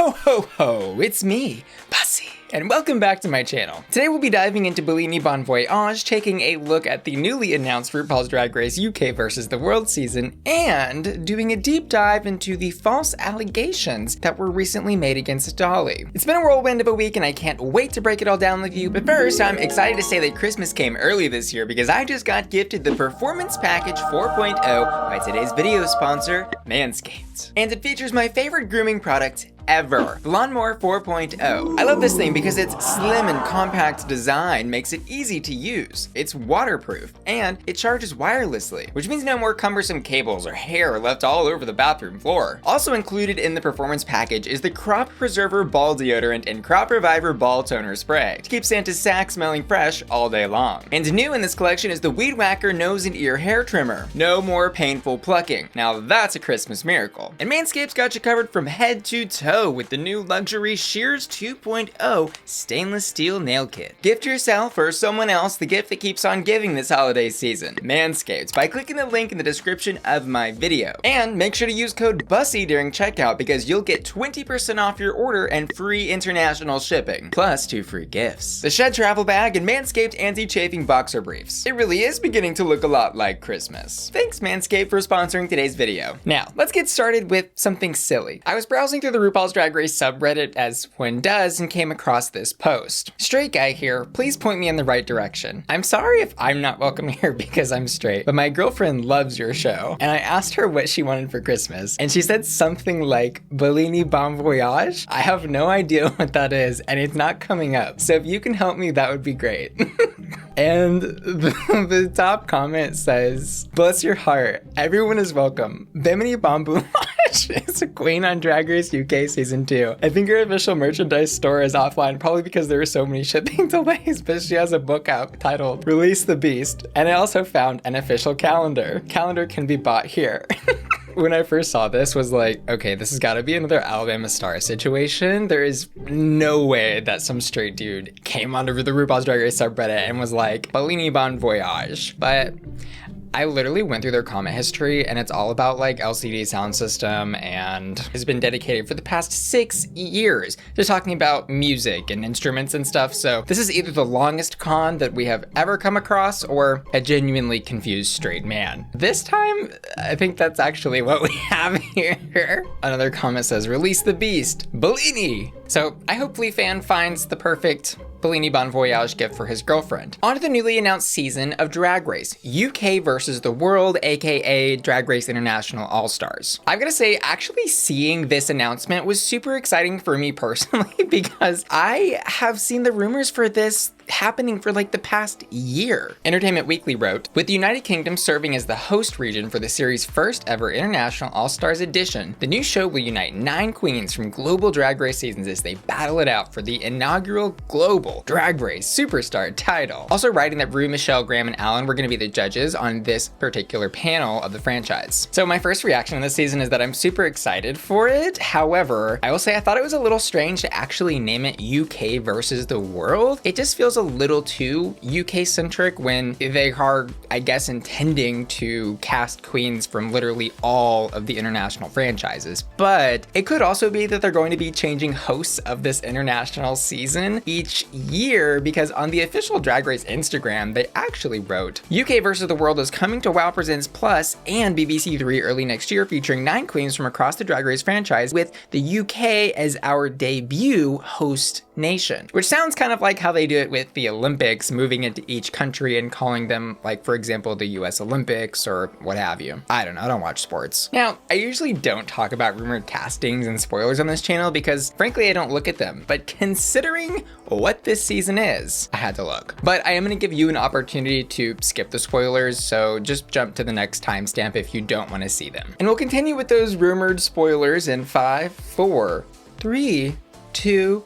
Ho ho ho, it's me, Bussy, and welcome back to my channel. Today we'll be diving into Bellini Bon Voyage, taking a look at the newly announced RuPaul's Drag Race UK vs. the World season, and doing a deep dive into the false allegations that were recently made against Dahli. It's been a whirlwind of a week and I can't wait to break it all down with you, but first I'm excited to say that Christmas came early this year because I just got gifted the Performance Package 4.0 by today's video sponsor, Manscaped. And it features my favorite grooming product ever, the Lawnmower 4.0. I love this thing because its slim and compact design makes it easy to use. It's waterproof and it charges wirelessly, which means no more cumbersome cables or hair left all over the bathroom floor. Also included in the performance package is the Crop Preserver Ball Deodorant and Crop Reviver Ball Toner Spray to keep Santa's sack smelling fresh all day long. And new in this collection is the Weed Whacker Nose and Ear Hair Trimmer. No more painful plucking. Now that's a Christmas miracle. And Manscaped's got you covered from head to toe with the new luxury Shears 2.0 stainless steel nail kit. Gift yourself or someone else the gift that keeps on giving this holiday season. Manscaped by clicking the link in the description of my video. And make sure to use code BUSSY during checkout because you'll get 20% off your order and free international shipping, plus 2 free gifts. The Shed Travel Bag and Manscaped Anti-Chafing Boxer Briefs. It really is beginning to look a lot like Christmas. Thanks Manscaped for sponsoring today's video. Now, let's get started with something silly. I was browsing through the RuPaul's Drag Race subreddit as one does and came across this post. Straight guy here, please point me in the right direction. I'm sorry if I'm not welcome here because I'm straight, but my girlfriend loves your show. And I asked her what she wanted for Christmas and she said something like Bellini Bon Voyage. I have no idea what that is and it's not coming up. So if you can help me, that would be great. And the top comment says, bless your heart, everyone is welcome. Bellini Bon Voyage is a queen on Drag Race UK Season 2. I think her official merchandise store is offline, probably because there were so many shipping delays, but she has a book out titled Release the Beast. And I also found an official calendar. Calendar can be bought here. When I first saw this was like, okay, this has got to be another Alabama Star situation. There is no way that some straight dude came onto the RuPaul's Drag Race subreddit and was like, Bellini Bon Voyage. But I literally went through their comment history and it's all about like LCD sound system and has been dedicated for the past 6 years to talking about music and instruments and stuff. So this is either the longest con that we have ever come across or a genuinely confused straight man. This time, I think that's actually what we have here. Another comment says, release the beast, Bellini. So I hope Fan finds the perfect Bellini Bon Voyage gift for his girlfriend. On to the newly announced season of Drag Race, UK vs. the World, aka Drag Race International All-Stars. I've gotta say, actually seeing this announcement was super exciting for me personally because I have seen the rumors for this happening for like the past year. Entertainment Weekly wrote, with the United Kingdom serving as the host region for the series' first ever International All-Stars edition, the new show will unite 9 queens from global Drag Race seasons as they battle it out for the inaugural global Drag Race Superstar title. Also writing that Rue, Michelle, Graham, and Alan were going to be the judges on this particular panel of the franchise. So my first reaction on this season is that I'm super excited for it. However, I will say I thought it was a little strange to actually name it UK versus the World. It just feels a little too UK centric when they are, I guess, intending to cast queens from literally all of the international franchises. But it could also be that they're going to be changing hosts of this international season each year because on the official Drag Race Instagram, they actually wrote, UK vs. the World is coming to WoW Presents Plus and BBC 3 early next year, featuring 9 queens from across the Drag Race franchise with the UK as our debut host nation, which sounds kind of like how they do it with the Olympics, moving into each country and calling them, like, for example, the US Olympics or what have you. I don't know, I don't watch sports. Now, I usually don't talk about rumored castings and spoilers on this channel because frankly, I don't look at them, but considering what this season is, I had to look. But I am gonna give you an opportunity to skip the spoilers, so just jump to the next timestamp if you don't wanna see them. And we'll continue with those rumored spoilers in 5, 4, 3, 2,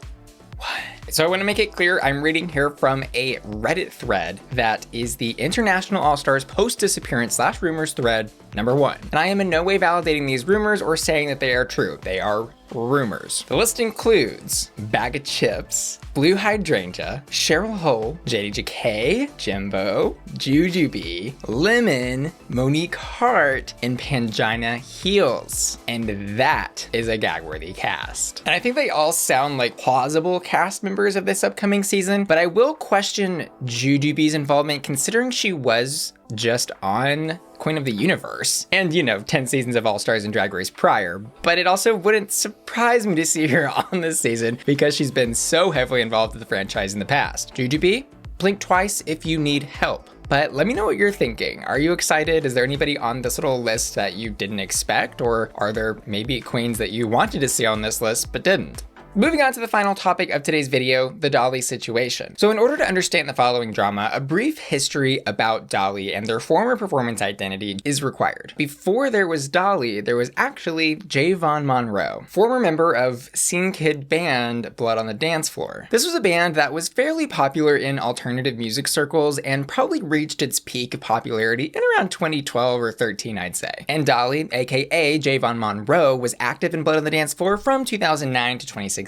1. So I want to make it clear, I'm reading here from a Reddit thread that is the International All-Stars post-disappearance /rumors thread Number 1. And I am in no way validating these rumors or saying that they are true. They are rumors. The list includes Bag of Chips, Blue Hydrangea, Cheryl Hole, JDJK, Jimbo, Jujubee, Lemon, Monique Hart, and Pangina Heels. And that is a gag-worthy cast. And I think they all sound like plausible cast members of this upcoming season, but I will question Jujubee's involvement considering she was just on Queen of the Universe and, 10 seasons of All-Stars and Drag Race prior, but it also wouldn't surprise me to see her on this season because she's been so heavily involved with the franchise in the past. Jujubee, blink twice if you need help. But let me know what you're thinking. Are you excited? Is there anybody on this little list that you didn't expect? Or are there maybe queens that you wanted to see on this list but didn't? Moving on to the final topic of today's video, the Dahli situation. So in order to understand the following drama, a brief history about Dahli and their former performance identity is required. Before there was Dahli, there was actually Jayy Monroe, former member of scene kid band Blood on the Dance Floor. This was a band that was fairly popular in alternative music circles and probably reached its peak of popularity in around 2012 or 13, I'd say. And Dahli, aka Jayy Monroe, was active in Blood on the Dance Floor from 2009 to 2016.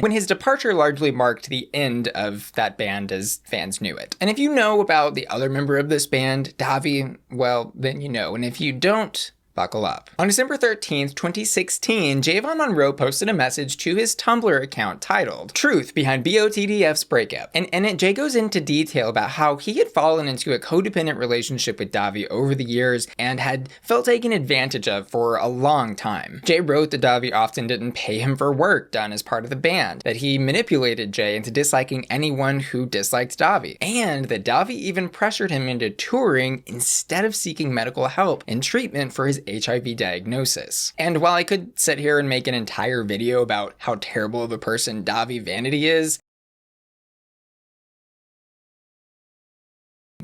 When his departure largely marked the end of that band as fans knew it. And if you know about the other member of this band, Dahvie, well, then you know. And if you don't, buckle up. On December 13th, 2016, Jayy Monroe posted a message to his Tumblr account titled Truth Behind BOTDF's Breakup. And in it, Jay goes into detail about how he had fallen into a codependent relationship with Dahvie over the years and had felt taken advantage of for a long time. Jay wrote that Dahvie often didn't pay him for work done as part of the band, that he manipulated Jay into disliking anyone who disliked Dahvie, and that Dahvie even pressured him into touring instead of seeking medical help and treatment for his HIV diagnosis. And while I could sit here and make an entire video about how terrible of a person Dahvie Vanity is,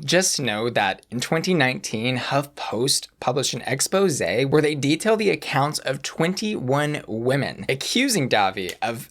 just know that in 2019, HuffPost published an expose where they detail the accounts of 21 women accusing Dahvie of.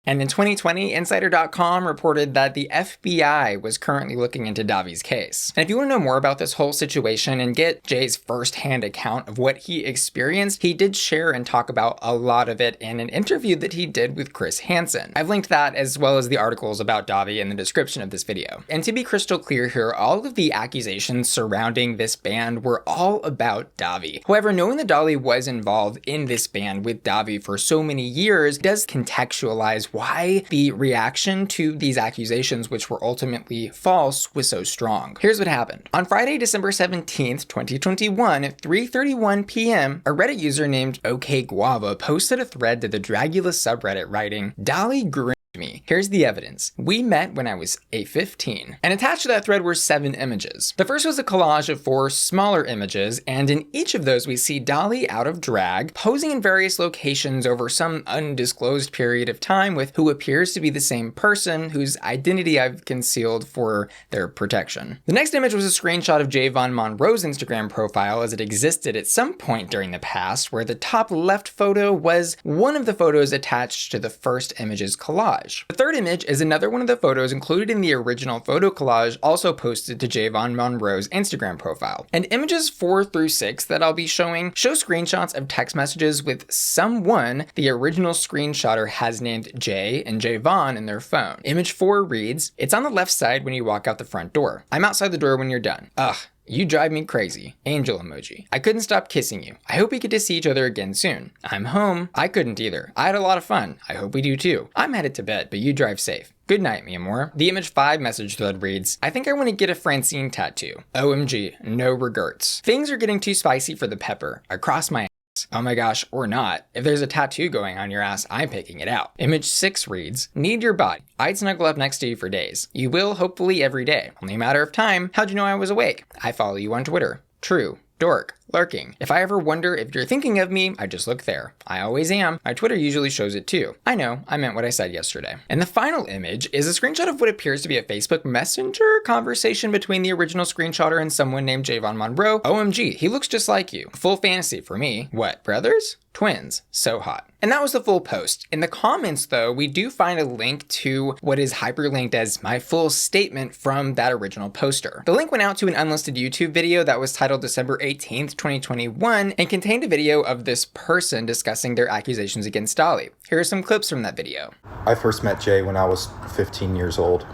And in 2020, Insider.com reported that the FBI was currently looking into Dahvie's case. And if you want to know more about this whole situation and get Jay's first-hand account of what he experienced, he did share and talk about a lot of it in an interview that he did with Chris Hansen. I've linked that as well as the articles about Dahvie in the description of this video. And to be crystal clear here, all of the accusations surrounding this band were all about Dahvie. However, knowing that Dahli was involved in this band with Dahvie for so many years does contextualize why the reaction to these accusations, which were ultimately false, was so strong. Here's what happened. On Friday, December 17th, 2021, at 3:31 p.m., a Reddit user named OKGuava posted a thread to the Dragula subreddit writing, Dahli groomed me. Here's the evidence. We met when I was A15. And attached to that thread were 7 images. The first was a collage of 4 smaller images, and in each of those we see Dahli out of drag, posing in various locations over some undisclosed period of time with who appears to be the same person whose identity I've concealed for their protection. The next image was a screenshot of Jayy Monroe's Instagram profile as it existed at some point during the past, where the top left photo was one of the photos attached to the first image's collage. The third image is another one of the photos included in the original photo collage, also posted to Jayy Monroe's Instagram profile. And images 4 through 6 that I'll be showing show screenshots of text messages with someone the original screenshotter has named Jay and Jayvon in their phone. Image 4 reads, "It's on the left side when you walk out the front door. I'm outside the door when you're done. Ugh. You drive me crazy. Angel emoji. I couldn't stop kissing you. I hope we get to see each other again soon. I'm home. I couldn't either. I had a lot of fun. I hope we do too. I'm headed to bed, but you drive safe. Good night, mi amor." The image 5 message thread reads, "I think I want to get a Francine tattoo. OMG, no regrets. Things are getting too spicy for the pepper. Across my ass. Oh my gosh, or not. If there's a tattoo going on your ass, I'm picking it out." Image 6 reads, "Need your body. I'd snuggle up next to you for days. You will, hopefully, every day. Only a matter of time. How'd you know I was awake? I follow you on Twitter. True. Dork. Lurking. If I ever wonder if you're thinking of me, I just look there. I always am. My Twitter usually shows it too. I know, I meant what I said yesterday." And the final image is a screenshot of what appears to be a Facebook Messenger conversation between the original screenshotter and someone named Jayy Monroe. OMG, he looks just like you. Full fantasy for me. What, brothers? Twins. So hot. And that was the full post. In the comments though, we do find a link to what is hyperlinked as my full statement from that original poster. The link went out to an unlisted YouTube video that was titled December 18th, 19th, 2021, and contained a video of this person discussing their accusations against Dahli. Here are some clips from that video. I first met Jayy when I was 15 years old.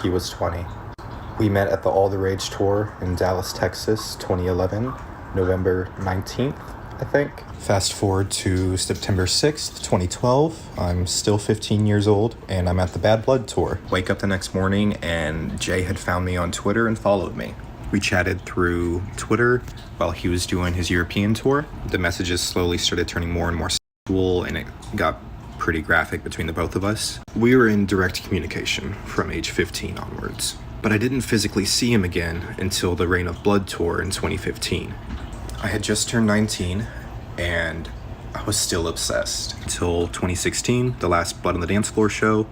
He was 20. We met at the All the Rage tour in Dallas, Texas, 2011, November 19th, I think. Fast forward to September 6th, 2012. I'm still 15 years old, and I'm at the Bad Blood tour. Wake up the next morning, and Jayy had found me on Twitter and followed me. We chatted through Twitter while he was doing his European tour. The messages slowly started turning more and more sexual, and it got pretty graphic between the both of us. We were in direct communication from age 15 onwards, but I didn't physically see him again until the Reign of Blood tour in 2015. I had just turned 19, and I was still obsessed until 2016, the last Blood on the Dance Floor show,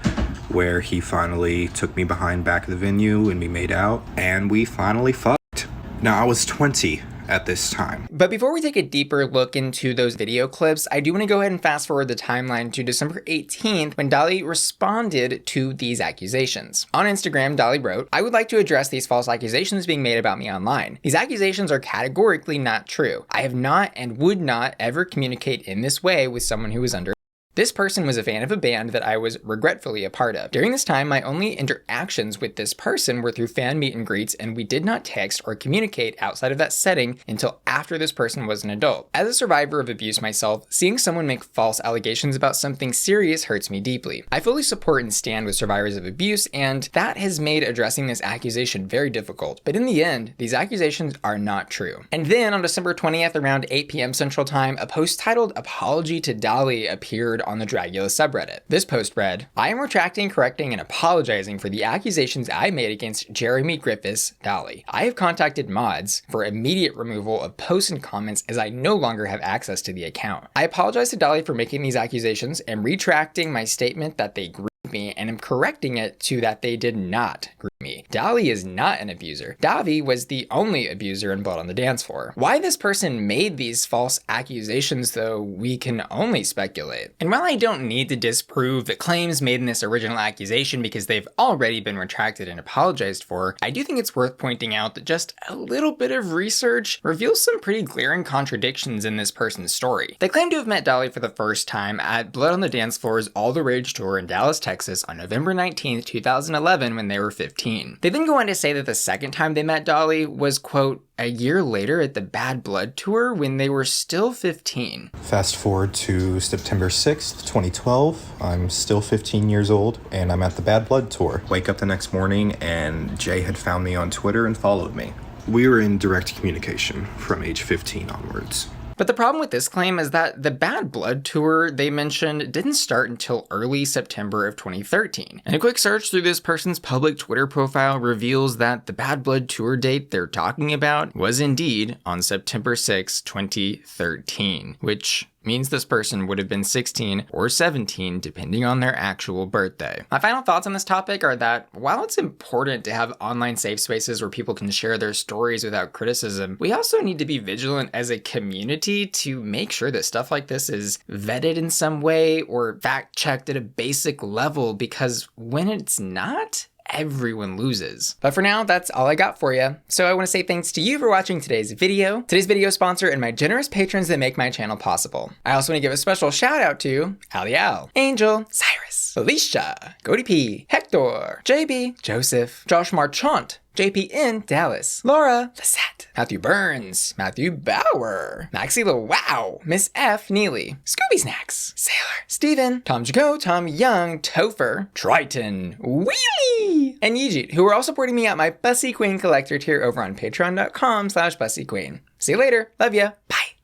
where he finally took me behind back of the venue and we made out, and we finally fucked. Now, I was 20 at this time. But before we take a deeper look into those video clips, I do want to go ahead and fast forward the timeline to December 18th when Dahli responded to these accusations. On Instagram, Dahli wrote, "I would like to address these false accusations being made about me online. These accusations are categorically not true. I have not and would not ever communicate in this way with someone who is under. This person was a fan of a band that I was regretfully a part of. During this time, my only interactions with this person were through fan meet and greets, and we did not text or communicate outside of that setting until after this person was an adult. As a survivor of abuse myself, seeing someone make false allegations about something serious hurts me deeply. I fully support and stand with survivors of abuse, and that has made addressing this accusation very difficult. But in the end, these accusations are not true." And then on December 20th, around 8 p.m. Central Time, a post titled "Apology to Dahli" appeared on the Dragula subreddit. This post read, "I am retracting, correcting, and apologizing for the accusations I made against Jeremy Griffiths, Dahli. I have contacted mods for immediate removal of posts and comments as I no longer have access to the account. I apologize to Dahli for making these accusations and retracting my statement that they grieved me, and am correcting it to that they did not grieve me. Dahli is not an abuser. Dahvie was the only abuser in Blood on the Dance Floor." Why this person made these false accusations, though, we can only speculate. And while I don't need to disprove the claims made in this original accusation because they've already been retracted and apologized for, I do think it's worth pointing out that just a little bit of research reveals some pretty glaring contradictions in this person's story. They claim to have met Dahli for the first time at Blood on the Dance Floor's All the Rage tour in Dallas, Texas on November 19th, 2011 when they were 15. They then go on to say that the second time they met Dahli was, quote, a year later at the Bad Blood tour when they were still 15. Fast forward to September 6th, 2012. I'm still 15 years old, and I'm at the Bad Blood tour. Wake up the next morning, and Jayy had found me on Twitter and followed me. We were in direct communication from age 15 onwards. But the problem with this claim is that the Bad Blood tour they mentioned didn't start until early September of 2013. And a quick search through this person's public Twitter profile reveals that the Bad Blood tour date they're talking about was indeed on September 6, 2013, which means this person would have been 16 or 17 depending on their actual birthday. My final thoughts on this topic are that while it's important to have online safe spaces where people can share their stories without criticism, we also need to be vigilant as a community to make sure that stuff like this is vetted in some way or fact-checked at a basic level, because when it's not, everyone loses. But for now, that's all I got for you. So I want to say thanks to you for watching today's video sponsor, and my generous patrons that make my channel possible. I also want to give a special shout out to Ali Al, Angel, Cyrus, Alicia, Cody P, Hector, JB, Joseph, Josh Marchant, JP in Dallas, Laura, Lisette, Matthew Burns, Matthew Bauer, Maxie Wow, Miss F, Neely, Scooby Snacks, Sailor, Steven, Tom Jago, Tom Young, Topher, Triton, Wheelie, and Yijit, who are all supporting me at my Bussy Queen Collector tier over on patreon.com/BussyQueen. See you later. Love ya. Bye.